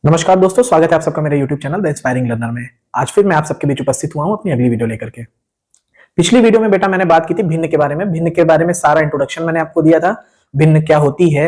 नमस्कार दोस्तों, स्वागत है आप सबका मेरे YouTube channel the inspiring learner में। आज फिर मैं आप सबके बीच उपस्थित हुआ हूं अपनी अगली वीडियो लेकर के। पिछली वीडियो में बेटा मैंने बात की थी भिन्न के बारे में। भिन्न के बारे में सारा इंट्रोडक्शन मैंने आपको दिया था। भिन्न क्या होती है,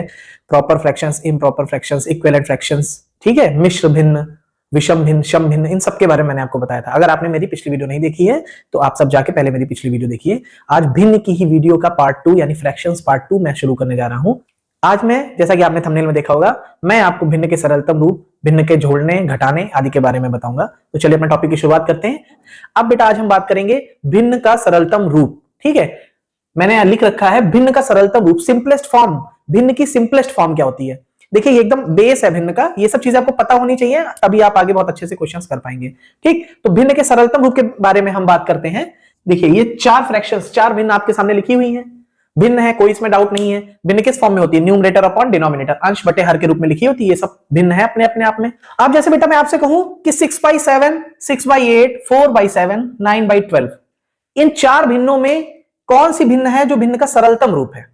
proper fractions, improper fractions, equivalent fractions, ठीक है, मिश्र भिन्न, विषम भिन्न, सम भिन्न, इन सब के बारे में मैंने आपको बताया था। अगर आपने मेरी पिछली वीडियो नहीं देखी है तो आप सब जाके पहले मेरी पिछली वीडियो देखिए। आज भिन्न की ही वीडियो का पार्ट 2 यानी फ्रैक्शंस पार्ट 2 मैं शुरू करने जा रहा हूं। आज मैं, जैसा कि आपने थंबनेल में देखा होगा, मैं आपको भिन्न के सरलतम रूप, भिन्न के जोड़ने, घटाने आदि के बारे में बताऊंगा। तो चलिए अपने टॉपिक की शुरुआत करते हैं। अब बेटा आज हम बात करेंगे भिन्न का सरलतम रूप, ठीक है। मैंने लिख रखा है भिन्न का सरलतम रूप, सिंपलेस्ट फॉर्म। भिन्न की सिंपलेस्ट फॉर्म क्या होती है? देखिए ये एकदम बेस है भिन्न का, ये सब चीजें आपको पता होनी चाहिए, तभी आप आगे बहुत अच्छे से क्वेश्चंस कर पाएंगे, ठीक। तो भिन्न के सरलतम रूप के बारे में हम बात करते हैं। देखिए ये चार फ्रैक्शंस, चार भिन्न आपके सामने लिखी हुई हैं। भिन्न है, कोई इसमें डाउट नहीं है। भिन्न किस फॉर्म में होती है? न्यूमरेटर अपॉन डिनोमिनेटर, अंश बटे हर के रूप में लिखी होती है। ये सब भिन्न है अपने अपने आप में। अब जैसे बेटा मैं आपसे कहूं कि 6/7, 6/8, 4/7, 9/12, इन चार भिन्नों में कौन सी भिन्न है जो भिन्न का सरलतम रूप है?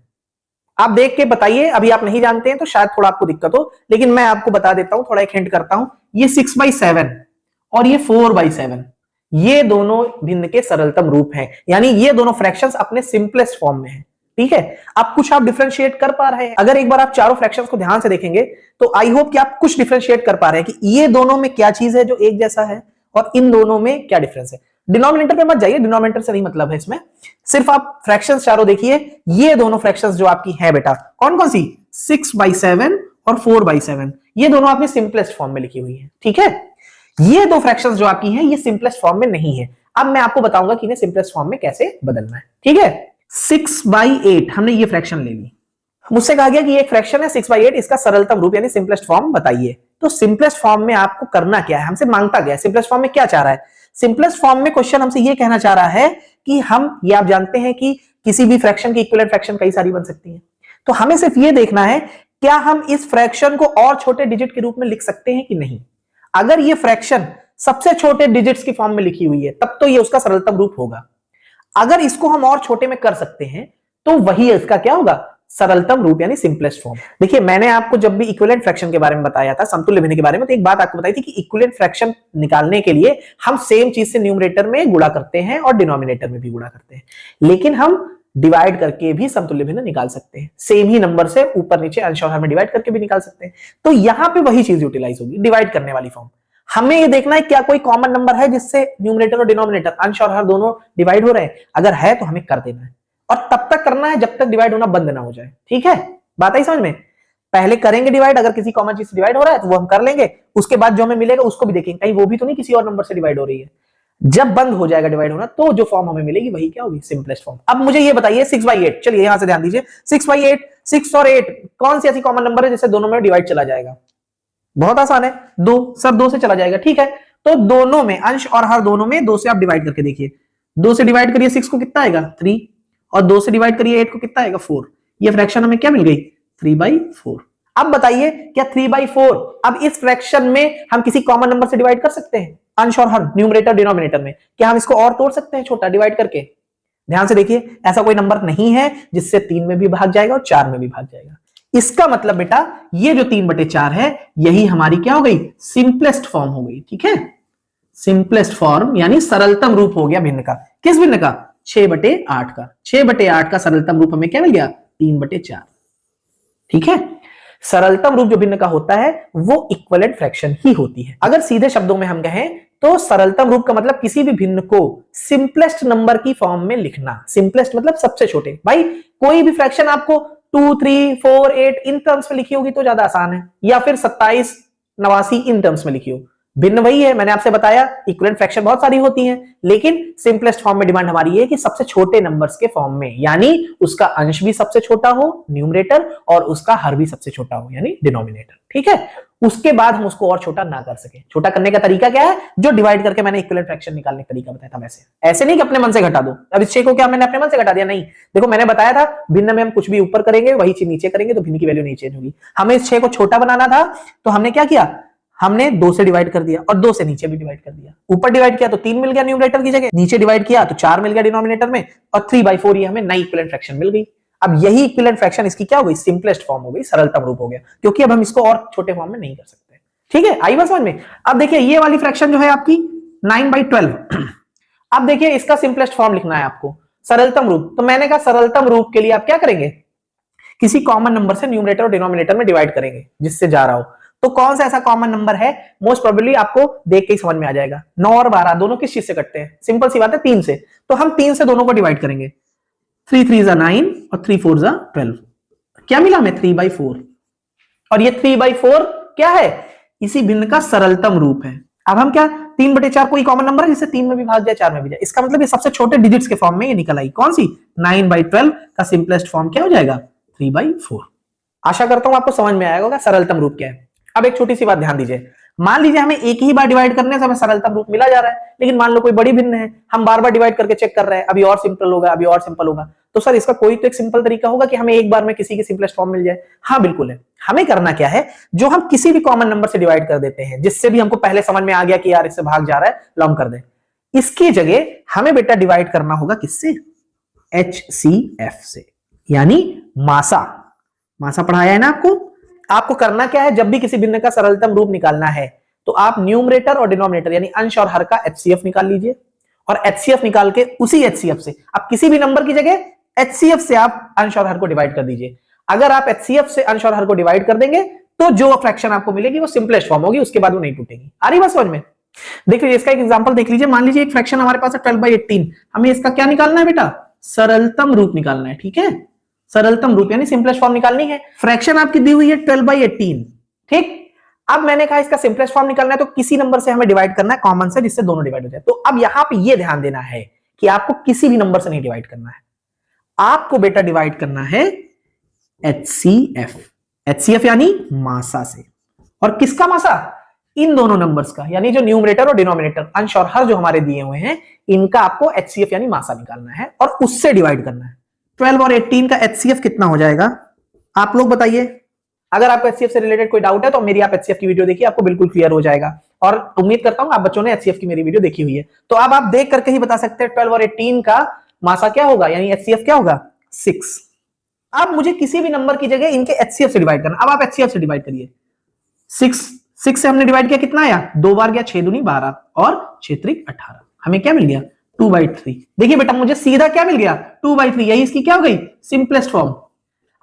आप देख के बताइए। अभी आप नहीं जानते हैं तो शायद थोड़ा आपको दिक्कत हो, लेकिन मैं आपको बता देता हूं, थोड़ा एक हिंट करता हूं। ये 6/7 और ये 4/7, ये दोनों भिन्न के सरलतम रूप हैं, यानी ये दोनों फ्रैक्शंस अपने सिंपलेस्ट फॉर्म में हैं, ठीक है। अब कुछ आप डिफरेंशिएट कर पा रहे हैं। अगर एक बार आप चारों फ्रैक्शंस को ध्यान से देखेंगे तो आई होप कि आप कुछ डिफरेंशिएट कर पा रहे हैं कि ये दोनों में क्या चीज है जो एक जैसा है और इन दोनों में क्या डिफरेंस है। डिनोमिनेटर पे मत जाइए, डिनोमिनेटर से नहीं मतलब है इसमें। सिर्फ आप फ्रैक्शंस चारों देखिए। ये दोनों फ्रैक्शंस जो आपकी है बेटा, कौन कौन सी? 6/7 और 4/7, ये दोनों आपने सिंपलेस्ट फॉर्म में लिखी हुई है, ठीक है। ये दो फ्रैक्शंस जो आपकी हैं ये सिंपलेस्ट फॉर्म में नहीं है। अब मैं आपको बताऊंगा कि इन्हें सिंपलेस्ट फॉर्म में कैसे बदलना है, ठीक है। 6/8 हमने ये फ्रैक्शन ले ली। मुझसे कहा गया कि ये एक फ्रैक्शन है 6/8, इसका सरलतम रूप यानी सिंपलेस्ट फॉर्म बताइए। तो सिंपलेस्ट फॉर्म में आपको करना क्या है? हमसे मांगता गया सिंपलेस्ट फॉर्म में क्या चाह रहा है। सिंपलेस्ट फॉर्म में क्वेश्चन हमसे ये कहना चाह रहा है कि हम, ये आप जानते हैं कि किसी भी फ्रैक्शन की इक्विवेलेंट फ्रैक्शन कई सारी बन सकती है। तो हमें सिर्फ ये देखना है क्या हम इस फ्रैक्शन को और छोटे डिजिट के रूप में लिख सकते हैं कि नहीं। अगर ये फ्रैक्शन सबसे छोटे डिजिट्स की फॉर्म में लिखी हुई है तब तो ये उसका सरलतम रूप होगा। अगर इसको हम और छोटे में कर सकते हैं तो वही इसका क्या होगा? सरलतम रूप यानी सिंपलेस्ट फॉर्म। देखिए मैंने आपको जब भी इक्विवेलेंट फ्रैक्शन के बारे में बताया था, समतुल्य भिन्न के बारे में, तो एक बात आपको बताई थी कि इक्विवेलेंट फ्रैक्शन निकालने के लिए हम सेम चीज से न्यूमरेटर में गुणा करते हैं और डिनोमिनेटर में भी गुणा करते हैं, लेकिन हम डिवाइड करके भी समतुल्य भिन्न निकाल सकते हैं। सेम ही नंबर से ऊपर नीचे अंश और हर में डिवाइड करके भी निकाल सकते हैं। तो यहां पे वही चीज यूटिलाइज होगी, डिवाइड करने वाली फॉर्म। हमें ये देखना है क्या कोई कॉमन नंबर है जिससे न्यूमरेटर और डिनोमिनेटर, अंश और हर दोनों डिवाइड हो रहे हैं। अगर है तो हमें कर देना है, और तब तक करना है जब तक डिवाइड होना बंद ना हो जाए, ठीक है। बात आई समझ में? पहले करेंगे डिवाइड, अगर किसी कॉमन चीज से डिवाइड हो रहा है तो वो हम कर लेंगे, उसके बाद जो हमें मिलेगा उसको भी देखेंगे कहीं वो भी तो नहीं किसी और नंबर से डिवाइड हो रही है। जब बंद हो जाएगा डिवाइड होना तो जो फॉर्म हमें मिलेगी वही क्या होगी? Simplest form. अब मुझे ये बताइए 6/8, चलिए यहां से ध्यान दीजिए। 6/8, 6 और 8 कौन सी ऐसी कॉमन नंबर है जिससे दोनों में डिवाइड चला जाएगा? बहुत आसान है, 2, सब 2 से चला जाएगा, ठीक है। तो दोनों में, अंश और हर दोनों में 2 से आप डिवाइड करके देखिए। 2 से डिवाइड करिए 6 को, कितना आएगा? 3, और 2 से डिवाइड करिए 8 को, कितना आएगा? 4। ये फ्रैक्शन हमें क्या मिल गई? 3/4। अब बताइए क्या 3/4 अब इस फ्रैक्शन में हम किसी कॉमन नंबर से डिवाइड कर सकते हैं? अंश और हर, न्यूमरेटर डिनोमिनेटर में, क्या हम इसको और तोड़ सकते हैं छोटा डिवाइड करके? ध्यान से देखिए, ऐसा कोई नंबर नहीं है जिससे 3 में भी भाग जाएगा और 4 में भी भाग जाएगा। इसका मतलब बेटा ये जो 3/4 है यही हमारी क्या हो गई? सिंपलेस्ट फॉर्म हो गई, ठीक है। सिंपलेस्ट फॉर्म यानी सरलतम रूप हो गया भिन्न का। किस भिन्न का? 6/8 का। 6/8 का सरलतम रूप हमें क्या मिल गया? 3/4, ठीक है। सरलतम रूप जो भिन्न का होता है वो इक्विवेलेंट फ्रैक्शन ही होती है। अगर सीधे शब्दों में हम कहें तो सरलतम रूप का मतलब किसी भी भिन्न को सिंपलेस्ट नंबर की फॉर्म में लिखना। सिंपलेस्ट मतलब सबसे छोटे। भाई कोई भी फ्रैक्शन आपको 2, 3, 4, 8 इन टर्म्स में लिखी होगी तो ज्यादा आसान है, या फिर 27, 89 इन टर्म्स में लिखी हो। भिन्न वही है, मैंने आपसे बताया इक्विवेलेंट फ्रैक्शन बहुत सारी होती हैं, लेकिन सिंपलेस्ट फॉर्म में डिमांड हमारी है कि सबसे छोटे नंबर्स के फॉर्म में, यानी उसका अंश भी सबसे छोटा हो न्यूमरेटर और उसका हर भी सबसे छोटा हो यानी डिनोमिनेटर, ठीक है। उसके बाद हम उसको और छोटा ना कर सके। छोटा करने का तरीका क्या है? जो डिवाइड करके मैंने इक्विवेलेंट फ्रैक्शन निकालने का तरीका बताया था वैसे। ऐसे नहीं कि अपने मन से घटा दो। अब इस 6 को क्या मैंने अपने मन से घटा दिया? नहीं। देखो मैंने बताया था भिन्न में हम कुछ भी ऊपर करेंगे वही चीज नीचे करेंगे तो भिन्न की वैल्यू नहीं चेंज होगी। हमें इस 6 को छोटा बनाना था तो हमने क्या किया? हमने 2 से डिवाइड कर दिया और 2 से नीचे भी डिवाइड कर दिया। ऊपर डिवाइड किया तो 3 मिल गया न्यूमरेटर की जगह, नीचे डिवाइड किया तो 4 मिल गया डिनोमिनेटर में, और 3/4 ये हमें नई इक्विवेलेंट फ्रैक्शन मिल गई। अब यही इक्विवेलेंट फ्रैक्शन इसकी क्या हो गई? सिंपलेस्ट फॉर्म हो गई, सरलतम रूप हो गया, क्योंकि अब हम इसको और छोटे फॉर्म में नहीं कर सकते, ठीक है, आई बात समझ में। अब देखिए ये वाली फ्रैक्शन जो है आपकी 9/12। अब देखिए इसका सिंपलेस्ट फॉर्म लिखना है आपको, सरलतम रूप। तो मैंने कहा सरलतम रूप के लिए आप क्या करेंगे, किसी कॉमन नंबर से न्यूमरेटर और डिनोमिनेटर में डिवाइड करेंगे जिससे जा रहा हो। तो कौन सा ऐसा कॉमन नंबर है, मोस्ट प्रोबेबली आपको देख के ही समझ में आ जाएगा। 9 और 12 दोनों किस चीज से कटते हैं, सिंपल सी बात है 3 से। तो हम 3 से दोनों को डिवाइड करेंगे। 3 3 जा 9 और 3 4 जा 12। क्या मिला हमें, 3/4। और ये 3/4 क्या है, इसी भिन्न का सरलतम रूप है। अब हम क्या, 3/4 कोई कॉमन नंबर है जिससे 3 में भी भाग जाए 4 में भी जाए, इसका मतलब ये सबसे छोटे डिजिट्स के फॉर्म में ये निकल आई। कौन सी, 9/12 का सिंपलेस्ट फॉर्म क्या हो जाएगा, 3/4। आशा करता हूं आपको समझ में आएगा होगा सरलतम रूप क्या है। अब एक छोटी सी बात ध्यान दीजिए, मान लीजिए हमें एक ही बार डिवाइड करने से हमें सरलतम रूप मिला जा रहा है, लेकिन मान लो कोई बड़ी भिन्न है, हम बार बार डिवाइड करके चेक कर रहे हैं, अभी और सिंपल होगा, अभी और सिंपल होगा। तो सर इसका कोई तो एक सिंपल तरीका होगा कि हमें एक बार में किसी की सिंपलेस्ट फॉर्म मिल जाए। हाँ बिल्कुल है, हमें करना क्या है, जो हम किसी भी कॉमन नंबर से डिवाइड कर देते हैं, जिससे भी हमको पहले समझ में आ गया कि यार इससे भाग जा रहा है, लॉन्ग कर दे। इसकी जगह हमें बेटा डिवाइड करना होगा किससे, HCF से, यानी मासा। मासा पढ़ाया है ना आपको। आपको करना क्या है, जब भी किसी भिन्न का सरलतम रूप निकालना है तो आप न्यूमरेटर और डिनोमिनेटर यानी अंश और हर का HCF निकाल लीजिए, और HCF निकाल के उसी HCF से आप किसी भी नंबर की जगह HCF से आप अंश और हर को डिवाइड कर दीजिए। अगर आप HCF से अंश और हर को डिवाइड कर देंगे तो जो फ्रैक्शन आपको मिलेगी वो सिंपलेस्ट फॉर्म होगी, उसके बाद वो नहीं टूटेगी। आ रही बात समझ में। देख लीजिए इसका एक एग्जांपल देख लीजिए। मान लीजिए एक फ्रैक्शन हमारे पास है 12/18, हमें इसका क्या निकालना है बेटा, सरलतम रूप निकालना है। ठीक है, सरलतम रूप यानी सिंपलेस्ट फॉर्म निकालनी है। फ्रैक्शन आपकी दी हुई है 12/18। ठीक, अब मैंने कहा इसका सिंपलेस्ट फॉर्म निकालना है तो किसी नंबर से हमें डिवाइड करना है कॉमन से, जिससे दोनों डिवाइड हो जाए। तो अब यहां पे ये ध्यान देना है कि आपको किसी भी नंबर से नहीं डिवाइड करना है, आपको बेटा डिवाइड करना है HCF। HCF यानी मासा से। और किसका मासा, इन दोनों नंबर्स का, यानी जो न्यूमरेटर और डिनोमिनेटर अंश और हर जो हमारे दिए हुए हैं, इनका आपको HCF यानी मासा निकालना है और उससे डिवाइड करना है। 12 और 18 का HCF कितना हो जाएगा, आप लोग बताइए। अगर आपको HCF से रिलेटेड कोई डाउट है तो मेरी आप HCF की वीडियो देखिए, आपको बिल्कुल क्लियर हो जाएगा। और उम्मीद करता हूं आप बच्चों ने HCF की मेरी वीडियो देखी हुई है, तो अब आप देख करके ही बता सकते हैं 12 और 18 का मासा क्या होगा, यानी HCF क्या होगा, 6। अब मुझे किसी भी नंबर की जगह इनके HCF से डिवाइड करना। अब आप HCF से डिवाइड करिए। 6 से हमने डिवाइड किया, कितना आया, 2 बार गया, 6 दूनी 12 और 6 त्रिक 18। हमें क्या मिल गया, 2/3। देखिए बेटा मुझे सीधा क्या मिल गया, 2/3। यही इसकी क्या हो गई, सिंपलेस्ट फॉर्म।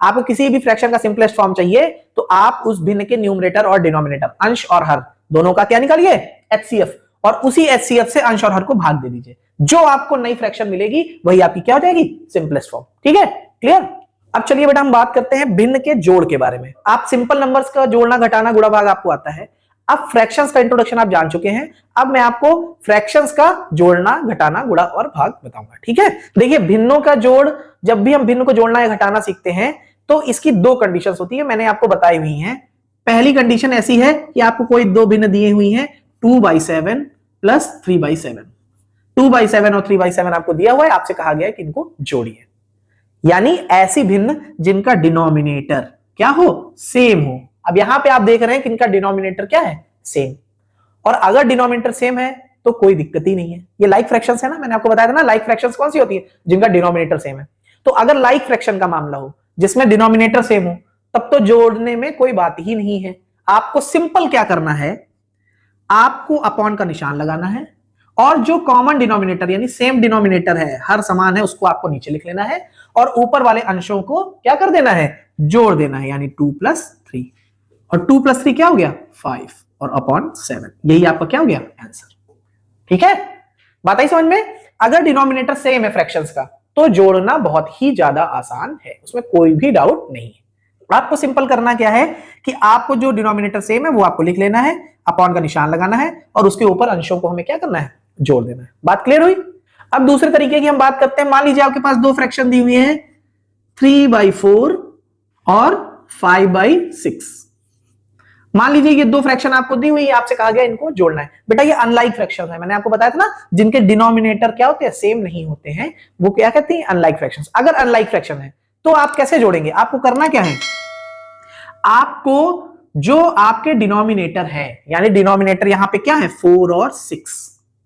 आपको किसी भी फ्रैक्शन का सिंपलेस्ट फॉर्म चाहिए तो आप उस भिन्न के न्यूमरेटर और डिनोमिनेटर अंश और हर दोनों का क्या निकालिए, HCF, और उसी HCF से अंश और हर को भाग दे दीजिए। जो आपको नई फ्रैक्शन मिलेगी वही आपकी क्या हो जाएगी, सिंपलेस्ट फॉर्म। ठीक है, क्लियर। अब चलिए बेटा हम बात करते हैं भिन्न के जोड़ के बारे में। आप सिंपल नंबर्स का जोड़ना घटाना गुणा भाग आपको आता है। अब फ्रैक्शंस का इंट्रोडक्शन आप जान चुके हैं, अब मैं आपको फ्रैक्शंस का जोड़ना घटाना गुणा और भाग बताऊंगा। ठीक है, देखिए भिन्नों का जोड़, जब भी हम भिन्न को जोड़ना या घटाना सीखते हैं तो इसकी 2 कंडीशंस होती है, मैंने आपको बताई हुई हैं। पहली कंडीशन ऐसी है कि आपको कोई 2 भिन्न दिए हुई हैं, 2/7 प्लस 3/7। 2/7 और 3/7 आपको दिया हुआ है, आपसे कहा गया है कि इनको जोड़िए, यानी ऐसी भिन्न जिनका डिनोमिनेटर क्या हो, सेम हो। अब यहां पे आप देख रहे हैं कि इनका डिनोमिनेटर क्या है, सेम। और अगर डिनोमिनेटर सेम है तो कोई दिक्कत ही नहीं है। ये लाइक फ्रैक्शंस है ना, मैंने आपको बताया था ना, लाइक फ्रैक्शंस कौन सी होती है, जिनका डिनोमिनेटर सेम है। तो अगर लाइक फ्रैक्शन का मामला हो जिसमें डिनोमिनेटर सेम हो, तब तो जोड़ने में कोई बात ही नहीं है। आपको सिंपल क्या करना है, आपको अपॉन का निशान लगाना है, और जो कॉमन डिनोमिनेटर यानी सेम डिनोमिनेटर है, हर समान है, उसको आपको नीचे लिख लेना है, और ऊपर वाले अंशों को क्या कर देना है, जोड़ देना है, यानी 2 + 3। और 2 + 3 क्या हो गया, 5, और अपॉन 7। यही आपका क्या हो गया, आंसर। ठीक है, बात आई समझ में। अगर डिनोमिनेटर सेम है फ्रैक्शंस का तो जोड़ना बहुत ही ज्यादा आसान है, उसमें कोई भी डाउट नहीं है। आपको सिंपल करना क्या है कि आपको जो डिनोमिनेटर सेम है वो आपको लिख लेना है, अपॉन का निशान लगाना है, और उसके ऊपर अंशों को हमें क्या करना है, जोड़ देना है। बात क्लियर हुई। अब दूसरे तरीके की हम बात करते हैं। मान लीजिए आपके पास 2 फ्रैक्शन दी हुई है, 3/4 और 5/6। मान लीजिए ये 2 फ्रैक्शन आपको दी हुई है, आपसे कहा गया इनको जोड़ना है। बेटा ये अनलाइक फ्रैक्शन है, मैंने आपको बताया था ना, जिनके डिनोमिनेटर क्या होते हैं, सेम नहीं होते हैं, वो क्या कहते हैं, अनलाइक फ्रैक्शंस। अगर अनलाइक फ्रैक्शन है तो आप कैसे जोड़ेंगे, आपको करना क्या है, आपको जो आपके डिनोमिनेटर है, यानी डिनोमिनेटर यहां पे क्या है, 4 और 6,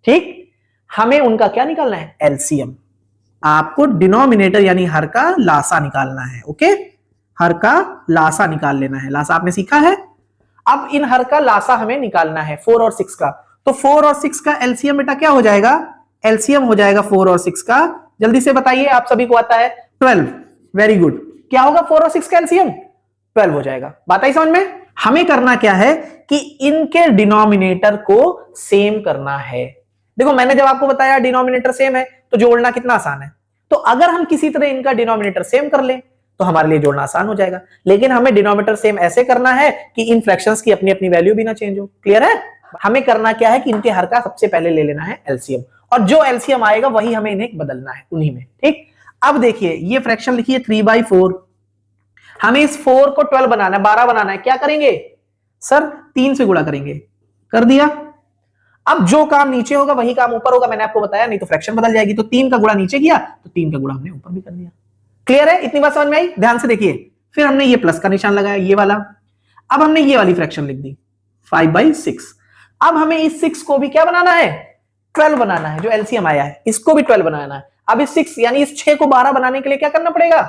ठीक, हमें उनका क्या निकालना है, एलसीएम। आपको डिनोमिनेटर यानी हर का लासा निकालना है। ओके, हर का लासा निकाल लेना है। लासा आपने सीखा है। अब इन हर का लासा हमें निकालना है 4 और 6 का। तो 4 और 6 का एलसीएम बेटा क्या हो जाएगा? एलसीएम हो जाएगा 4 और 6 का, जल्दी से बताइए, आप सभी को आता है 12। Very good. क्या होगा 4 और 6 का एलसीएम? 12 हो जाएगा। बात आई समझ में? हमें करना क्या है कि इनके डिनोमिनेटर को सेम करना है। देखो मैंने जब आपको बताया डिनोमिनेटर सेम है तो जोड़ना कितना आसान है। तो अगर हम किसी तरह इनका डिनोमिनेटर सेम कर लें तो हमारे लिए जोड़ना आसान हो जाएगा, लेकिन हमें डिनोमिनेटर सेम ऐसे करना है कि इन फ्रैक्शंस की अपनी अपनी वैल्यू भी ना चेंज हो। क्लियर है? हमें करना क्या है कि इनके हर का सबसे पहले ले लेना है एलसीएम, और जो एलसीएम आएगा वही हमें इन्हें बदलना है उन्हीं में। ठीक, अब देखिए ये फ्रैक्शन लिखिए 3/4, हमें इस 4 को 12 बनाना है, 12 बनाना है। क्या करेंगे सर? 3 से गुणा करेंगे। कर दिया। अब जो काम नीचे होगा वही काम ऊपर होगा, मैंने आपको बताया, नहीं तो फ्रैक्शन बदल जाएगी। तो 3 का गुणा नीचे किया तो 3 का गुणा हमने ऊपर भी कर दिया। क्लियर है? इतनी बात समझ में आई? ध्यान से देखिए, फिर हमने ये प्लस का निशान लगाया, ये वाला। अब हमने ये वाली फ्रैक्शन लिख दी 5/6। अब हमें इस 6 को भी क्या बनाना है? 12 बनाना है। जो एलसीएम आया है इसको भी 12 बनाना है। अब इस 6 यानी इस 6 को 12 बनाने के लिए क्या करना पड़ेगा?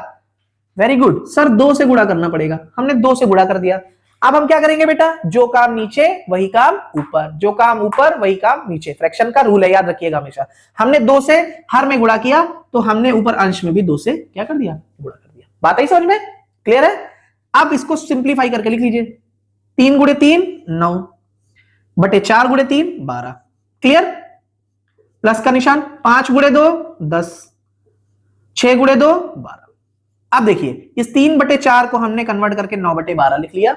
वेरी गुड सर, 2 से गुणा करना पड़ेगा। हमने 2 से गुणा कर दिया। अब हम क्या करेंगे बेटा? जो काम नीचे वही काम ऊपर, जो काम ऊपर वही काम नीचे। फ्रैक्शन का रूल है, याद रखिएगा हमेशा। हमने 2 से हर में गुणा किया तो हमने ऊपर अंश में भी 2 से क्या कर दिया? गुणा कर दिया। बात आई समझ में? क्लियर है? अब इसको सिंप्लीफाई करके लिख लीजिए। 3 गुणे 3 9 बटे 4 गुणे 3 12। क्लियर? प्लस का निशान, 5 गुणे 2 10, 6 गुणे 2 12। अब देखिए इस 3/4 को हमने कन्वर्ट करके 9/12 लिख लिया,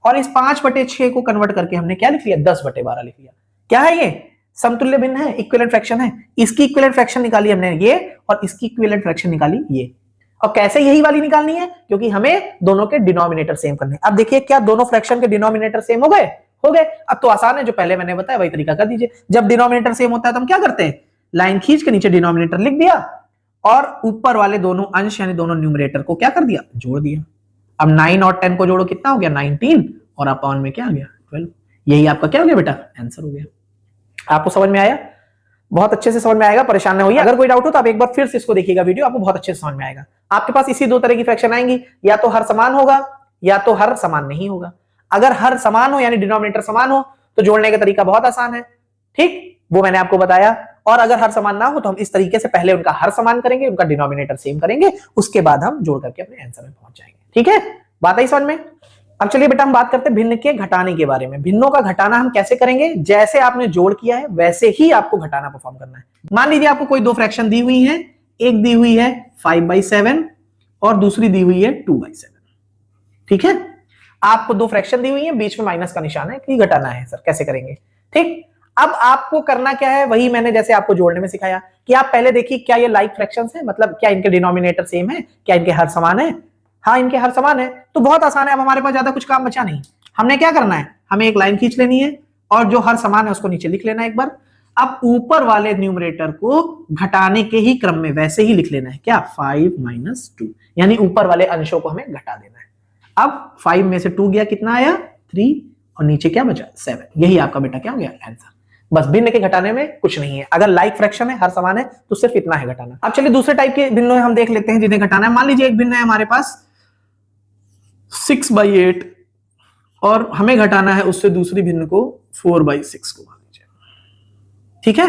और इस 5/6 को कन्वर्ट करके हमने क्या लिख लिया? 10/12 लिख लिया। क्या है ये? समतुल्य भिन्न है, इक्विवेलेंट फ्रैक्शन है। इसकी इक्विवेलेंट फ्रैक्शन निकाली हमने ये, और इसकी इक्विवेलेंट फ्रैक्शन निकाली ये। और कैसे यही वाली निकालनी है? क्योंकि हमें दोनों के डिनोमिनेटर सेम करने हैं। अब देखिए क्या दोनों फ्रैक्शन के डिनोमिनेटर सेम हो गए? हो गए। अब तो आसान है, जो पहले मैंने बताया वही तरीका कर दीजिए। जब डिनोमिनेटर सेम होता है तो हम क्या करते हैं? लाइन खींच के नीचे डिनोमिनेटर लिख दिया, और ऊपर वाले दोनों अंश यानी दोनों न्यूमरेटर को क्या कर दिया? जोड़ दिया। अब 9 और 10 को जोड़ो, कितना हो गया? 19, और अपॉन में क्या आ गया? 12। यही आपका क्या हो गया बेटा? आंसर हो गया। आपको समझ में आया? बहुत अच्छे से समझ में आएगा, परेशान ना होइए। अगर कोई डाउट हो तो आप एक बार फिर से इसको देखिएगा वीडियो, आपको बहुत अच्छे से समझ में आएगा। आपके पास इसी 2 तरह की फ्रैक्शन आएंगी, या तो हर समान होगा या तो हर समान नहीं होगा। अगर हर समान हो यानी डिनोमिनेटर समान हो तो जोड़ने का तरीका बहुत आसान है। ठीक, वो मैंने आपको बताया। और अगर हर समान ना हो तो हम इस तरीके से पहले उनका हर समान करेंगे, उनका डिनोमिनेटर सेम करेंगे, उसके बाद हम जोड़ करके अपने आंसर में पहुंच जाएंगे। ठीक है, बात आई समझ में? अब चलिए बेटा हम बात करते हैं भिन्न के घटाने के बारे में। भिन्नों का घटाना हम कैसे करेंगे? जैसे आपने जोड़ किया है वैसे ही आपको घटाना परफॉर्म करना है। मान लीजिए आपको कोई 2 फ्रैक्शन दी हुई है, एक दी हुई है 5/7 और दूसरी दी हुई है 2/7। ठीक है, आपको 2 फ्रैक्शन दी हुई है, बीच में माइनस का निशान है कि घटाना है। सर कैसे करेंगे? ठीक, अब आपको करना क्या है? वही मैंने जैसे आपको जोड़ने में सिखाया कि आप पहले देखिए क्या ये लाइक फ्रैक्शंस है, मतलब क्या इनके डिनोमिनेटर सेम है, क्या इनके हर समान है? हाँ, इनके हर समान है, तो बहुत आसान है। अब हमारे पास ज्यादा कुछ काम बचा नहीं। हमने क्या करना है? हमें एक लाइन खींच लेनी है, और जो हर समान है उसको नीचे लिख लेना है एक बार। अब ऊपर वाले न्यूमरेटर को घटाने के ही क्रम में वैसे ही लिख लेना है। क्या? 5 - 2, यानी ऊपर वाले अंशों को हमें घटा देना है। अब 5 में से 2 गया, कितना आया? 3, और नीचे क्या बचा? 7। यही आपका बेटा क्या हो गया? आंसर। बस भिन्न के घटाने में कुछ नहीं है। अगर लाइक फ्रैक्शन है, हर समान है, तो सिर्फ इतना है घटाना। अब चलिए दूसरे टाइप के भिन्न हम देख लेते हैं जिन्हें घटाना है। मान लीजिए एक भिन्न है हमारे पास 6/8, और हमें घटाना है उससे दूसरी भिन्न को 4/6 को। मान लीजिए, ठीक है,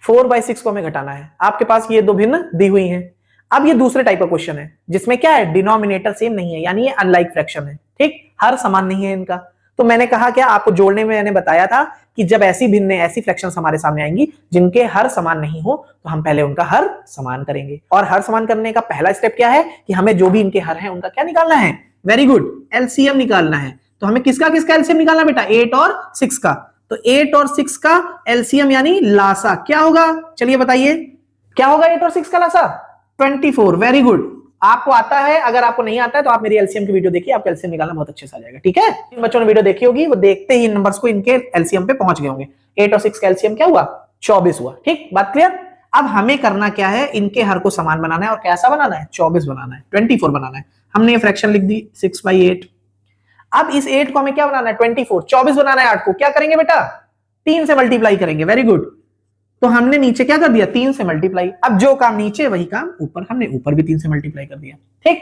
4/6 को हमें घटाना है। आपके पास ये 2 भिन्न दी हुई हैं। अब ये दूसरे टाइप का क्वेश्चन है जिसमें क्या है? डिनोमिनेटर सेम नहीं है, यानी ये अनलाइक फ्रैक्शन है। ठीक, हर समान नहीं है इनका। तो मैंने कहा क्या, आपको जोड़ने में मैंने बताया था कि जब ऐसी भिन्न ऐसी फ्रैक्शंस हमारे सामने आएंगी जिनके हर समान नहीं हो तो हम पहले उनका हर समान करेंगे। और हर समान करने का पहला स्टेप क्या है कि हमें जो भी इनके हर हैं उनका क्या निकालना है? वेरी गुड, एलसीएम निकालना है। तो हमें किसका किसका एलसीएम निकालना बेटा? 8 और 6 का। तो 8 और 6 का एलसीएम यानी लासा क्या होगा? चलिए बताइए क्या होगा 8 और 6 का लासा? 24। वेरी गुड, आपको आता है। अगर आपको नहीं आता है तो आप मेरी एलसीएम की वीडियो देखिए, आपको एलसीएम निकालना बहुत अच्छे से आ जाएगा। ठीक है, इन बच्चों ने वीडियो देखी होगी, वो देखते ही इन नंबर्स को इनके एलसीएम पे पहुंच गए होंगे। 8 और 6 का एलसीएम क्या हुआ? 24 हुआ। ठीक, बात क्लियर? अब हमें करना क्या है? इनके हर को समान बनाना है। और कैसा बनाना है? 24 बनाना है, 24 बनाना है। हमने ये फ्रैक्शन लिख दी 6/8। अब इस 8 को हमें क्या बनाना है? 24। 24 बनाना है 8 को। क्या करेंगे बेटा? 3 से मल्टीप्लाई करेंगे। वेरी गुड, तो हमने नीचे क्या कर दिया? 3 से मल्टीप्लाई। अब जो काम नीचे वही काम ऊपर, हमने ऊपर भी 3 से मल्टीप्लाई कर दिया। ठीक,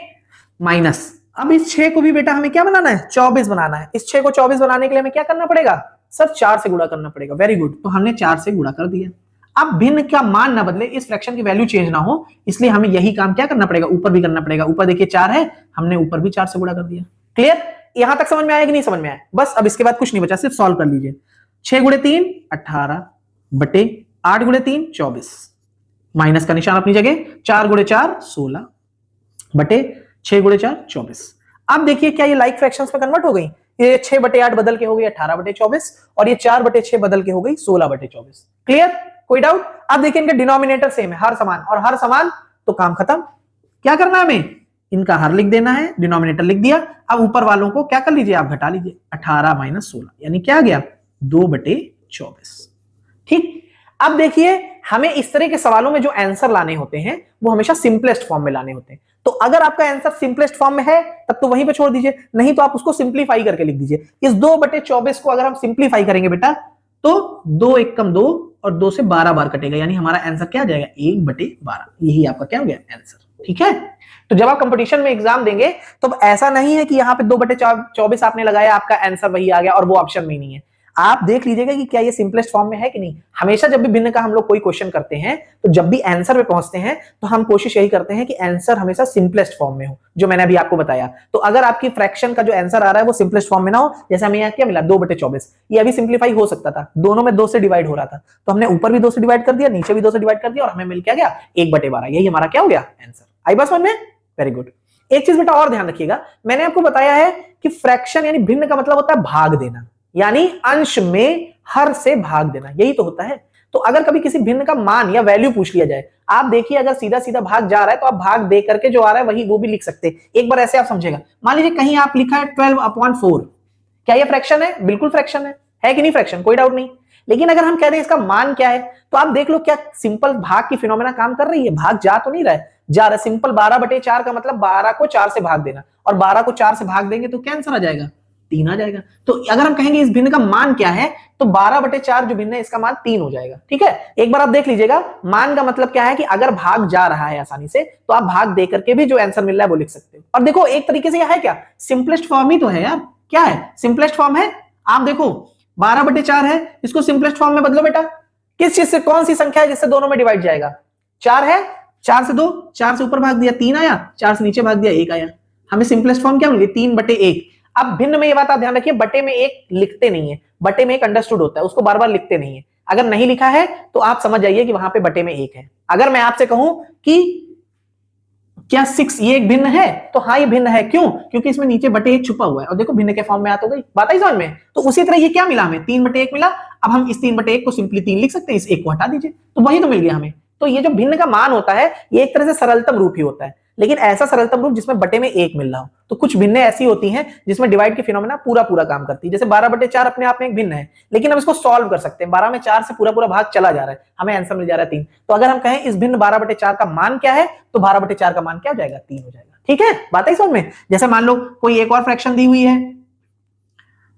माइनस अब इस 6 को भी बेटा हमें क्या बनाना है, 24 बनाना है। इस 6 को 24 बनाने के लिए हमें क्या करना पड़ेगा सर, 4 से गुणा करना पड़ेगा। वेरी गुड, तो हमने 4 से गुणा कर दिया। अब भिन्न का मान ना बदले, इस फ्रैक्शन की वैल्यू चेंज ना हो, इसलिए हमें यही काम क्या करना पड़ेगा, ऊपर भी करना पड़ेगा। ऊपर देखिए 4 है, हमने ऊपर भी 4 से गुणा कर दिया। क्लियर, यहां तक समझ में आया कि नहीं समझ में आया? बस अब इसके बाद कुछ नहीं बचा, सिर्फ सॉल्व कर लीजिए। 6 गुणे 3 18 बटे 8 गुणे 3 24, माइनस का निशान अपनी जगह, 4 गुणे 4 16 बटे 6 गुणे 4 24। अब देखिए क्या ये लाइक फ्रैक्शंस में कन्वर्ट हो गई? ये 6 बटे 8 बदल के हो गई 18 बटे 24 और ये 4 बटे 6 बदल के हो गई 16 बटे 24। क्लियर, कोई डाउट? अब देखिए इनके डिनोमिनेटर सेम है, हर समान, और हर समान तो काम खत्म। क्या करना है हमें, इनका हर लिख देना है, डिनोमिनेटर लिख दिया। अब ऊपर वालों को क्या कर लीजिए, आप घटा लीजिए, 18 माइनस 16 यानी क्या आ गया 2 बटे 24। ठीक, अब देखिए हमें इस तरह के सवालों में जो आंसर लाने होते हैं वो हमेशा सिंपलेस्ट फॉर्म में लाने होते हैं। तो अगर आपका आंसर सिंपलेस्ट फॉर्म में है तब तो वहीं पे छोड़ दीजिए, नहीं तो आप उसको सिंप्लीफाई करके लिख दीजिए। इस 2 बटे 24 को अगर हम सिंप्लीफाई करेंगे बेटा तो 2 एक कम 2 और 2 से 12 बार कटेगा, यानी हमारा आंसर क्या आ जाएगा 1 बटे 12। यही आपका क्या हो गया आंसर। ठीक है, तो जब आप कंपटीशन में एग्जाम देंगे तो ऐसा नहीं है कि यहाँ पे 2 बटे 24 आपने लगाया आपका आंसर वही आ गया और वो ऑप्शन में नहीं है। आप देख लीजिएगा कि क्या ये सिंपलेस्ट फॉर्म में है कि नहीं। हमेशा जब भी भिन्न का हम लोग कोई क्वेश्चन करते हैं तो जब भी आंसर पे पहुंचते हैं तो हम कोशिश यही करते हैं कि आंसर हमेशा सिंपलेस्ट फॉर्म में हो, जो मैंने अभी आपको बताया। तो अगर आपकी फ्रैक्शन का जो आंसर आ रहा है वो सिंपलेस्ट फॉर्म में ना हो, जैसे हमें यहाँ क्या मिला 2 बटे 24, ये अभी सिंप्लीफाई हो सकता था, दोनों में 2 से डिवाइड हो रहा था, तो हमने ऊपर भी 2 से डिवाइड कर दिया, नीचे भी 2 से डिवाइड कर दिया और हमें मिल क्या गया 1 बटे 12। यही हमारा क्या हो गया आंसर। आई बात समझ में? Very good. एक चीज बेटा और ध्यान रखिएगा, मैंने आपको बताया है कि फ्रैक्शन यानी भिन्न का मतलब होता है भाग देना, यानी अंश में हर से भाग देना, यही तो होता है। तो अगर कभी किसी भिन्न का मान या वैल्यू पूछ लिया जाए, आप देखिए अगर सीधा सीधा भाग जा रहा है तो आप भाग दे करके जो आ रहा है वही वो भी लिख सकते हैं। एक बार ऐसे आप समझेगा, मान लीजिए कहीं आप लिखा है 12/4, क्या ये फ्रैक्शन है? बिल्कुल फ्रैक्शन है कि नहीं फ्रैक्शन, कोई डाउट नहीं। लेकिन अगर हम कह दें इसका मान क्या है, तो आप देख लो क्या सिंपल भाग की फिनोमेना काम कर रही है, भाग जा तो नहीं रहा है, जा रहा है। सिंपल 12 बटे 4 का मतलब 12 को 4 से भाग देना, और 12 को 4 से भाग देंगे तो क्या आंसर आ जाएगा 3 आ जाएगा। तो अगर हम कहेंगे इस भिन्न का मान क्या है, तो 12 बटे 4 जो भिन्न है इसका मान 3 हो जाएगा। ठीक है, एक बार आप देख लीजिएगा, मान का मतलब क्या है कि अगर भाग जा रहा है आसानी से तो आप भाग दे करके भी जो आंसर मिल रहा है वो लिख सकते हो। और देखो एक तरीके से यह है क्या, सिंपलेस्ट फॉर्म ही तो है यार। क्या है? सिंपलेस्ट फॉर्म है। आप देखो 12 बटे 4 है, इसको सिंपलेस्ट फॉर्म में बदलो बेटा। किस चीज से, कौन सी संख्या है जिससे दोनों में डिवाइड जाएगा? 4 है, 4 से 2, 4 से ऊपर भाग दिया 3 आया, 4 से नीचे भाग दिया 1 आया। हमें सिंपलेस्ट फॉर्म क्या मिली 3 बटे 1। अब भिन्न में ये बात आप ध्यान रखिए, बटे में 1 लिखते नहीं है, बटे में 1 अंडरस्टूड होता है, उसको बार बार लिखते नहीं है। अगर नहीं लिखा है तो आप समझ जाइए कि वहां पे बटे में 1 है। अगर मैं आपसे कहूं कि क्या 6 ये एक भिन्न है, तो हाँ ये भिन्न है। क्यों? क्योंकि इसमें नीचे बटे 1 छुपा हुआ है, और देखो भिन्न के फॉर्म में आ तो गई बात, आई समझ में? तो उसी तरह ये क्या मिला हमें 3 बटे 1 मिला। अब हम इस 3 बटे 1 को सिंपली 3 लिख सकते हैं, इस 1 को हटा दीजिए तो वही तो मिल गया हमें। तो ये जो भिन्न का मान होता है ये एक तरह से सरलतम रूप ही होता है, लेकिन ऐसा सरलतम रूप जिसमें बटे में 1 मिल रहा हो। तो कुछ भिन्न ऐसी होती हैं जिसमें डिवाइड की फिनोमेना पूरा पूरा काम करती है। जैसे 12 बटे 4 अपने आप में एक भिन्न है, लेकिन हम इसको सॉल्व कर सकते हैं। 12 में 4 से पूरा पूरा भाग चला जा रहा है, हमें आंसर मिल जा रहा है 3। तो अगर हम कहें इस भिन्न 12 बटे 4 का मान क्या है, तो 12 बटे 4 का मान क्या हो जाएगा 3 हो जाएगा। ठीक है, बात है समझ में? जैसे मान लो कोई एक और फ्रैक्शन दी हुई है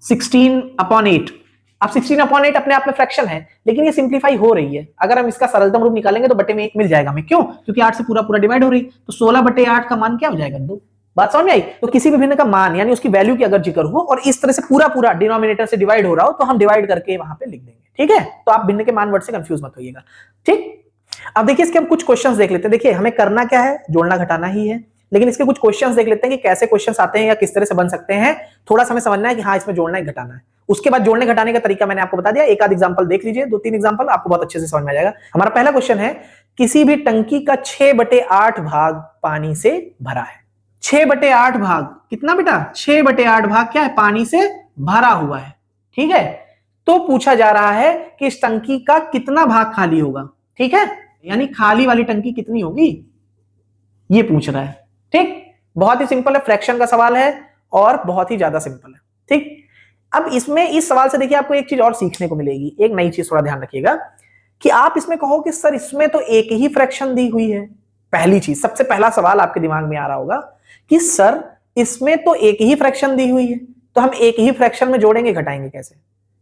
16/8। अब 16/8 अपने आप में फ्रैक्शन है, लेकिन ये सिंप्लीफाई हो रही है। अगर हम इसका सरलतम रूप निकालेंगे तो बटे में 1 मिल जाएगा हमें। क्यों? क्योंकि 8 से पूरा पूरा डिवाइड हो रही, तो 16 बटे 8 का मान क्या हो जाएगा 2। बात समझ में आई? तो किसी भी भिन्न का मान यानी उसकी वैल्यू की अगर जिक्र हो और इस तरह से पूरा पूरा डिनोमिनेटर से डिवाइड हो रहा हो तो हम डिवाइड करके वहां पे लिख देंगे। ठीक है, तो आप भिन्न के मान वर्ड से कंफ्यूज मत होइएगा। ठीक, अब देखिए इसके हम कुछ क्वेश्चंस देख लेते हैं। देखिए हमें करना क्या है, जोड़ना घटाना ही है, लेकिन इसके कुछ क्वेश्चंस देख लेते हैं कि कैसे क्वेश्चंस आते हैं या किस तरह से बन सकते हैं। थोड़ा सा हमें समझना है कि हाँ इसमें जोड़ना है घटाना है। उसके बाद जोड़ने घटाने का तरीका मैंने आपको बता दिया। एक आध एग्जांपल देख लीजिए, 2-3 एग्जांपल, आपको बहुत अच्छे से समझ में आ जाएगा। हमारा पहला क्वेश्चन है, किसी भी टंकी का 6/8 भाग पानी से भरा है। 6/8 भाग कितना बेटा? 6/8 भाग क्या है? पानी से भरा हुआ है। ठीक है, तो पूछा जा रहा है कि इस टंकी का कितना भाग खाली होगा। ठीक है, यानी खाली वाली टंकी कितनी होगी ये पूछ रहा है। ठीक, बहुत ही सिंपल है, फ्रैक्शन का सवाल है और बहुत ही ज्यादा सिंपल है। ठीक, अब इसमें इस सवाल से देखिए आपको एक चीज और सीखने को मिलेगी, एक नई चीज, थोड़ा ध्यान रखिएगा कि आप इसमें कहो कि सर इसमें तो एक ही फ्रैक्शन दी हुई है। पहली चीज, सबसे पहला सवाल आपके दिमाग में आ रहा होगा कि सर इसमें तो एक ही फ्रैक्शन दी हुई है, तो हम एक ही फ्रैक्शन में जोड़ेंगे घटाएंगे कैसे?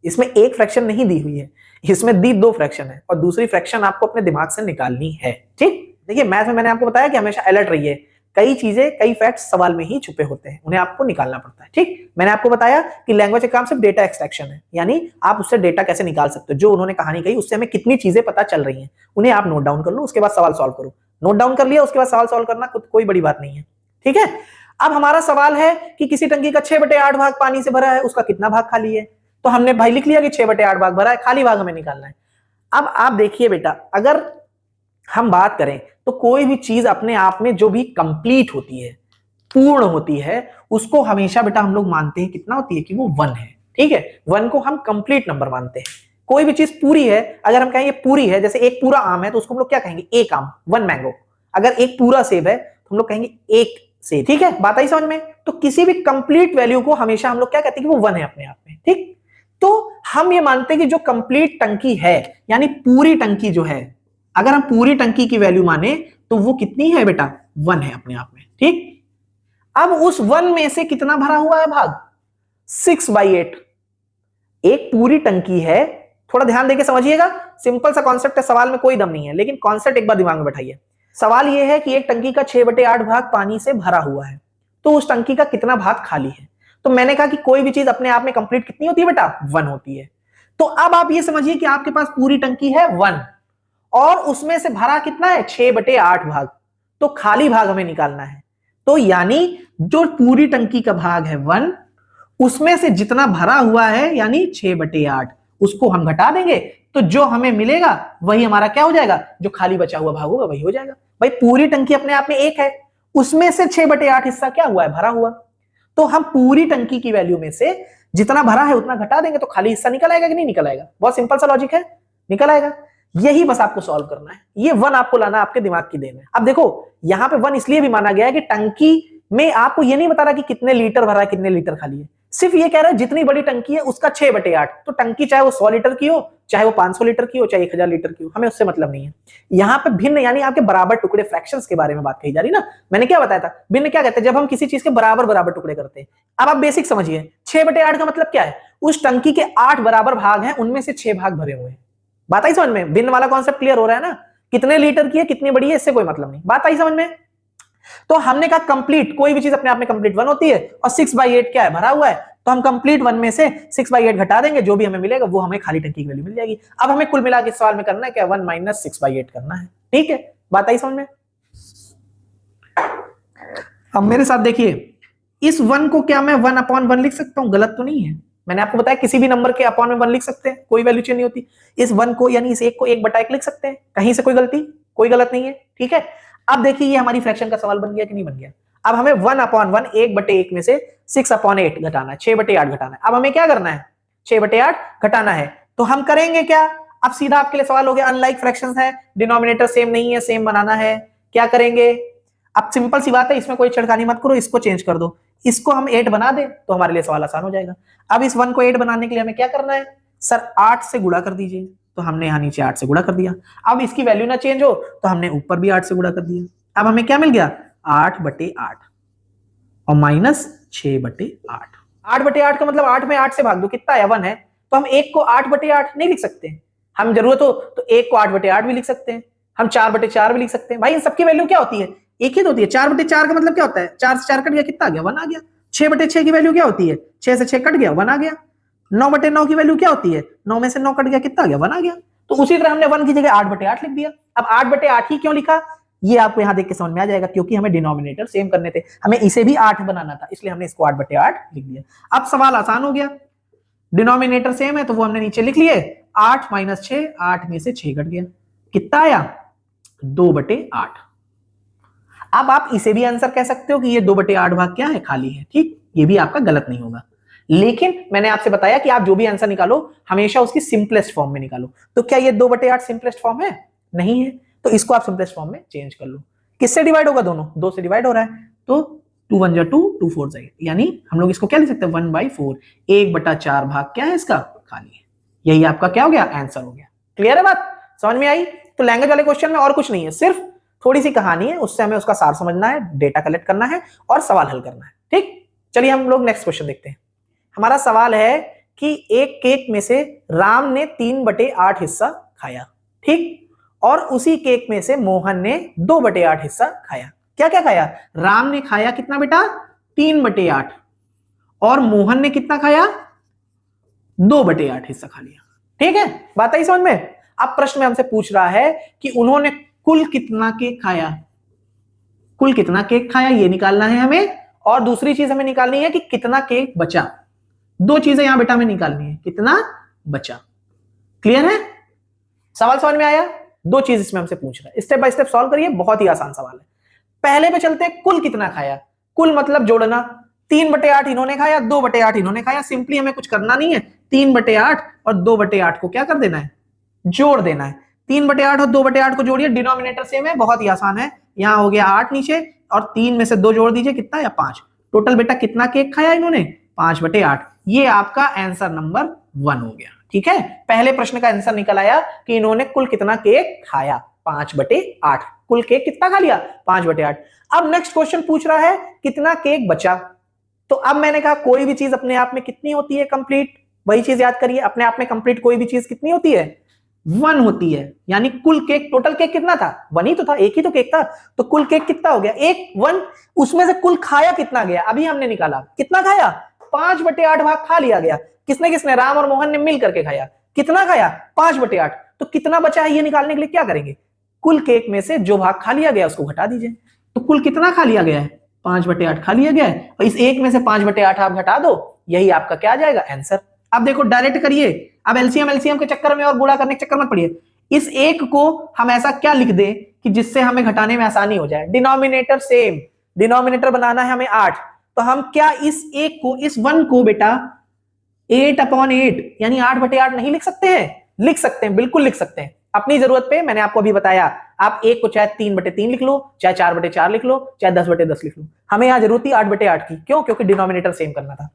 इसमें एक फ्रैक्शन नहीं दी हुई है, इसमें दी 2 फ्रैक्शन है और दूसरी फ्रैक्शन आपको अपने दिमाग से निकालनी है। ठीक, देखिए मैथ में मैंने आपको बताया कि हमेशा अलर्ट रहिए, कई चीजें, कई फैक्ट्स सवाल में ही छुपे होते हैं, उन्हें आपको निकालना पड़ता है। ठीक, मैंने आपको बताया कि लैंग्वेज का काम सिर्फ डेटा एक्सट्रैक्शन है, यानी आप उससे डेटा कैसे निकाल सकते हो। जो उन्होंने कहानी कही उससे हमें कितनी चीजें पता चल रही हैं, उन्हें आप नोट डाउन कर लो, उसके बाद सवाल सॉल्व करो। नोट डाउन कर लिया, उसके बाद सवाल सॉल्व करना कोई बड़ी बात नहीं है। ठीक है, अब हमारा सवाल है कि किसी टंकी का 6/8 भाग पानी से भरा है, उसका कितना भाग खाली है। तो हमने भाई लिख लिया कि 6/8 भाग भरा है, खाली भाग हमें निकालना है। अब आप देखिए बेटा, अगर हम बात करें तो कोई भी चीज अपने आप में जो भी कंप्लीट होती है, पूर्ण होती है, उसको हमेशा बेटा हम लोग मानते हैं कितना होती है कि वो 1 है। ठीक है, 1 को हम कंप्लीट नंबर मानते हैं। कोई भी चीज पूरी है, अगर हम कहें ये पूरी है, जैसे एक पूरा आम है तो उसको हम लोग क्या कहेंगे, एक आम, 1 मैंगो। अगर एक पूरा सेब है तो हम लोग कहेंगे एक सेब। ठीक है, बात आई समझ में। तो किसी भी कंप्लीट वैल्यू को हमेशा हम लोग क्या कहते हैं कि वो 1 है अपने आप में। ठीक, तो हम ये मानते हैं कि जो कंप्लीट टंकी है, यानी पूरी टंकी जो है, अगर हम पूरी टंकी की वैल्यू माने तो वो कितनी है बेटा, 1 है अपने आप में। ठीक, अब उस 1 में से कितना भरा हुआ है भाग, 6/8। एक पूरी टंकी है, थोड़ा ध्यान देके समझिएगा, सिंपल सा कॉन्सेप्ट है, सवाल में कोई दम नहीं है, लेकिन कॉन्सेप्ट एक बार दिमाग में बैठाइए। सवाल यह है कि एक टंकी का 6/8 भाग पानी से भरा हुआ है, तो उस टंकी का कितना भाग खाली है। तो मैंने कहा कि कोई भी चीज अपने आप में कंप्लीट कितनी होती है बेटा, 1 होती है। तो अब आप ये समझिए कि आपके पास पूरी टंकी है 1, और उसमें से भरा कितना है, 6/8 भाग। तो खाली भाग हमें निकालना है। तो यानी जो पूरी टंकी का भाग है 1, उसमें से जितना भरा हुआ है यानी 6/8, उसको हम घटा देंगे, तो जो हमें मिलेगा वही हमारा क्या हो जाएगा, जो खाली बचा हुआ भाग होगा वही हो जाएगा। भाई पूरी टंकी अपने आप में 1 है, उसमें से 6/8 हिस्सा क्या हुआ है, भरा हुआ। तो हम पूरी टंकी की वैल्यू में से जितना भरा है उतना घटा देंगे, तो खाली हिस्सा निकल आएगा कि नहीं निकल आएगा। बहुत सिंपल सा लॉजिक है, निकल आएगा। यही बस आपको सॉल्व करना है, ये 1 आपको लाना आपके दिमाग की देन है। अब देखो यहां पे 1 इसलिए भी माना गया है कि टंकी में आपको ये नहीं बता रहा कि कितने लीटर भरा है, कितने लीटर खाली है, सिर्फ ये कह रहा है जितनी बड़ी टंकी है उसका 6/8। तो टंकी चाहे वो 100 लीटर की हो, चाहे वो 500 लीटर की हो, चाहे 1000 लीटर की हो, हमें उससे मतलब नहीं है। यहाँ पे भिन्न यानी आपके बराबर टुकड़े, फ्रैक्शंस के बारे में बात कही जा रही ना। मैंने क्या बताया था, भिन्न क्या कहते हैं, जब हम किसी चीज के बराबर बराबर टुकड़े करते हैं। अब आप बेसिक समझिए, 6/8 का मतलब क्या है, उस टंकी के 8 बराबर भाग हैं, उनमें से 6 भाग भरे हुए हैं। बात आई समझ में, भिन्न वाला कॉन्सेप्ट क्लियर हो रहा है ना। कितने लीटर की है, कितनी बड़ी है, इससे कोई मतलब नहीं। बात आई समझ में। तो हमने कहा कंप्लीट, कोई भी चीज अपने आप में कंप्लीट 1 होती है, और 6/8 क्या है, भरा हुआ है। तो हम कंप्लीट 1 में से 6/8 घटा देंगे, जो भी हमें मिलेगा वो हमें खाली टंकी की वैल्यू मिल जाएगी। अब हमें कुल मिला के सवाल में करना है क्या, 1 - 6/8 करना है। ठीक है, बात आई समझ में। अब मेरे साथ देखिए, इस 1 को क्या मैं 1/1 लिख सकता हूं, गलत तो नहीं है। मैंने आपको बताया किसी भी नंबर के अपॉन में 1 लिख सकते हैं, कोई वैल्यू चेंज नहीं होती। इस 1 को यानी इस 1 को 1/1 लिख सकते हैं, कहीं से कोई गलती, कोई गलत नहीं है। ठीक है, अब देखिए ये हमारी फ्रैक्शन का सवाल बन गया कि नहीं बन गया। अब हमें 1/1 1/1 में से 6/8 घटाना है, 6/8 घटाना है। अब हमें क्या करना है, 6/8 घटाना है। तो हम करेंगे क्या, अब सीधा आपके लिए सवाल हो गया, अनलाइक फ्रैक्शंस है, डिनोमिनेटर सेम नहीं है, सेम बनाना है, क्या करेंगे। अब सिंपल सी बात है, इसमें कोई छिड़खानी मत करो, इसको चेंज कर दो, इसको हम 8 बना दें तो हमारे लिए सवाल आसान हो जाएगा। अब इस 1 को 8 बनाने के लिए हमें क्या करना है, सर 8 से गुणा कर दीजिए। तो हमने यहाँ नीचे 8 से गुणा कर दिया। अब इसकी वैल्यू ना चेंज हो तो हमने ऊपर भी 8 से गुणा कर दिया। अब हमें क्या मिल गया, 8/8 और माइनस 6/8। 8/8 का मतलब 8 में 8 से भाग दो, कितना है, 1 है। तो हम 1 को 8/8 नहीं लिख सकते, हम जरूरत हो तो 1 को 8/8 भी लिख सकते हैं, हम 4/4 भी लिख सकते हैं। भाई इन सबकी वैल्यू क्या होती है, एक ही तो होती है। 4/4 का मतलब क्या होता है, 4 से 4 कट गया, कितना आ गया, 1 आ गया। 6/6 की वैल्यू क्या होती है, 6 से 6 कट गया, 1 आ गया। 9/9 की वैल्यू क्या होती है, 9 में से 9 कट गया, कितना आ गया, 1 आ गया। तो उसी तरह हमने 1 की जगह 8/8 लिख दिया। अब 8/8 ही क्यों लिखा, ये आपको यहां देख के समझ में आ जाएगा, क्योंकि हमें डिनोमिनेटर सेम करने थे, हमें इसे भी 8 बनाना था, इसलिए हमने इसको 8/8 लिख दिया। अब सवाल आसान हो गया, डिनोमिनेटर सेम है तो वो हमने नीचे लिख लिए, 8 - 6, 8 में से 6 कट गया, कितना आया, 2/8। अब आप इसे भी आंसर कह सकते हो कि ये 2/8 भाग क्या है, खाली है। ठीक, ये भी आपका गलत नहीं होगा, लेकिन मैंने आपसे बताया कि आप जो भी आंसर निकालो हमेशा उसकी सिंपलेस्ट फॉर्म में निकालो। तो क्या ये 2/8 सिंपलेस्ट फॉर्म है, नहीं है, तो इसको आप सिंपलेस्ट फॉर्म में चेंज कर लो। किससे डिवाइड होगा, दोनों 2 से डिवाइड हो रहा है, तो 2 × 1 = 2, 2 × 4 = 8, यानी हम लोग इसको क्या लिख सकते हैं, 1/4, 1/4 भाग क्या है इसका, खाली है। यही आपका क्या हो गया, आंसर हो गया। क्लियर है बात, समझ में आई। तो लैंग्वेज वाले क्वेश्चन में और कुछ नहीं है, सिर्फ थोड़ी सी कहानी है, उससे हमें उसका सार समझना है, डेटा कलेक्ट करना है और सवाल हल करना है। ठीक, चलिए हम लोग नेक्स्ट क्वेश्चन देखते हैं। हमारा सवाल है कि एक केक में से राम ने 3/8 हिस्सा खाया, ठीक, और उसी केक में से मोहन ने 2/8 हिस्सा खाया। क्या क्या खाया? राम ने खाया कितना बेटा? 3/8 और मोहन ने कितना खाया? 2/8 हिस्सा खा लिया। ठीक है, बात आई समझ में? अब प्रश्न में हमसे पूछ रहा है कि उन्होंने कुल कितना केक खाया, कुल कितना केक खाया ये निकालना है हमें, और दूसरी चीज हमें निकालनी है कि कितना केक बचा। दो चीजें यहां बेटा हमें निकालनी है, कितना बचा। क्लियर है? सवाल समझ में आया? दो चीज इसमें हमसे पूछ रहा है, स्टेप बाय स्टेप सॉल्व करिए, बहुत ही आसान सवाल है। पहले पे चलते हैं, कुल कितना खाया। कुल मतलब जोड़ना, 3/8 इन्होंने खाया, 2/8 इन्होंने खाया। सिंपली हमें कुछ करना नहीं है, 3/8 और 2/8 को क्या कर देना है? जोड़ देना है। 3/8 और 2/8 को जोड़िए, डिनोमिनेटर सेम है, बहुत ही आसान है। यहां हो गया 8 नीचे, और 3 में से 2 जोड़ दीजिए, कितना या 5। टोटल बेटा कितना केक खाया इन्होंने? 5/8। ये आपका आंसर नंबर 1 हो गया। ठीक है, पहले प्रश्न का आंसर निकल आया कि इन्होंने कुल कितना केक खाया, 5/8। कुल केक कितना खा लिया? 5/8। अब नेक्स्ट क्वेश्चन पूछ रहा है कितना केक बचा। तो अब मैंने कहा कोई भी चीज अपने आप में कितनी होती है? कंप्लीट। वही चीज याद करिए, अपने आप में कंप्लीट कोई भी चीज कितनी होती है? 1 होती है। यानी कुल केक, टोटल केक कितना था? 1 ही तो था, एक ही तो केक था। तो कुल केक कितना हो गया? 1 उसमें से कुल खाया कितना गया? अभी हमने निकाला, कितना खाया? 5/8 भाग खा लिया गया। किसने किसने? राम और मोहन ने मिल करके खाया। कितना खाया? 5/8। तो कितना बचा है ये निकालने के लिए क्या करेंगे? कुल केक में से जो भाग खा लिया गया उसको घटा दीजिए। तो कुल कितना खा लिया गया है? 5/8 खा लिया गया है, और इस एक में से 5/8 आप घटा दो, यही आपका क्या आ जाएगा? आंसर। अब देखो डायरेक्ट करिए, अब एलसीएम के चक्कर में और गुणा करने के चक्कर में पड़िए। इस एक को हम ऐसा क्या लिख दें कि जिससे हमें घटाने में आसानी हो जाए? डिनोमिनेटर सेम, डिनोमिनेटर बनाना है हमें 8। तो हम क्या इस एक को, इस 1 को बेटा 8/8 यानी 8/8 नहीं लिख सकते हैं? लिख सकते हैं, बिल्कुल लिख सकते हैं। अपनी जरूरत पे मैंने आपको अभी बताया, आप एक को चाहे 3/3 लिख लो, चाहे 4/4 लिख लो, चाहे 10/10 लिख लो। हमें यहां जरूरत थी 8/8 की, क्यों? क्योंकि डिनोमिनेटर सेम करना था।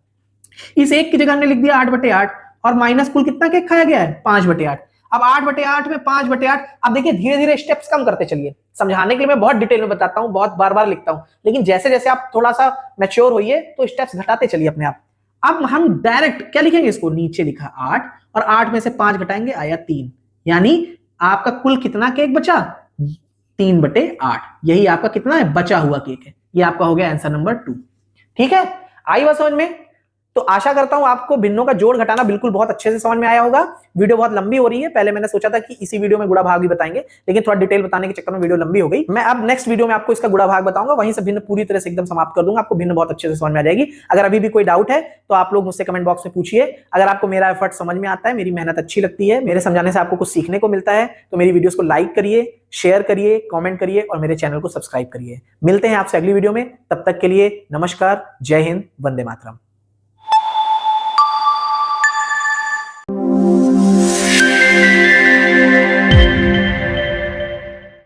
इस एक की जगह हमने लिख दिया 8/8, और माइनस कुल कितना केक खाया गया है? 5/8। अब 8/8 में 5/8, अब देखिए धीरे धीरे स्टेप्स कम करते चलिए। समझाने के लिए मैं बहुत डिटेल में बताता हूं, बहुत बार बार लिखता हूं, लेकिन जैसे जैसे आप थोड़ा सा मैच्योर होइए तो स्टेप्स घटाते चलिए अपने आप। अब हम डायरेक्ट क्या लिखेंगे? इसको नीचे लिखा 8, और 8 में से 5 घटाएंगे, आया 3। यानी आपका कुल कितना केक बचा? 3/8। यही आपका कितना है? बचा हुआ केक है। ये आपका हो गया आंसर नंबर 2। ठीक है, आई बात समझ में? तो आशा करता हूं आपको भिन्नों का जोड़ घटाना बिल्कुल बहुत अच्छे से समझ में आया होगा। वीडियो बहुत लंबी हो रही है, पहले मैंने सोचा था कि इसी वीडियो में गुणा भाग भी बताएंगे, लेकिन थोड़ा डिटेल बताने के चक्कर में वीडियो लंबी हो गई। मैं अब नेक्स्ट वीडियो में आपको इसका गुणा भाग बताऊंगा, वहीं से भिन्न पूरी तरह से एकदम समाप्त कर दूंगा, आपको भिन्न बहुत अच्छे से समझ में आ जाएगी। अगर अभी भी कोई डाउट है तो आप लोग मुझसे कमेंट बॉक्स में पूछिए। अगर आपको मेरा एफर्ट समझ में आता है, मेरी मेहनत अच्छी लगती है, मेरे समझाने से आपको कुछ सीखने को मिलता है, तो मेरी वीडियोस को लाइक करिए, शेयर करिए, कमेंट करिए और मेरे चैनल को सब्सक्राइब करिए। मिलते हैं आपसे अगली वीडियो में, तब तक के लिए नमस्कार, जय हिंद, वंदे मातरम।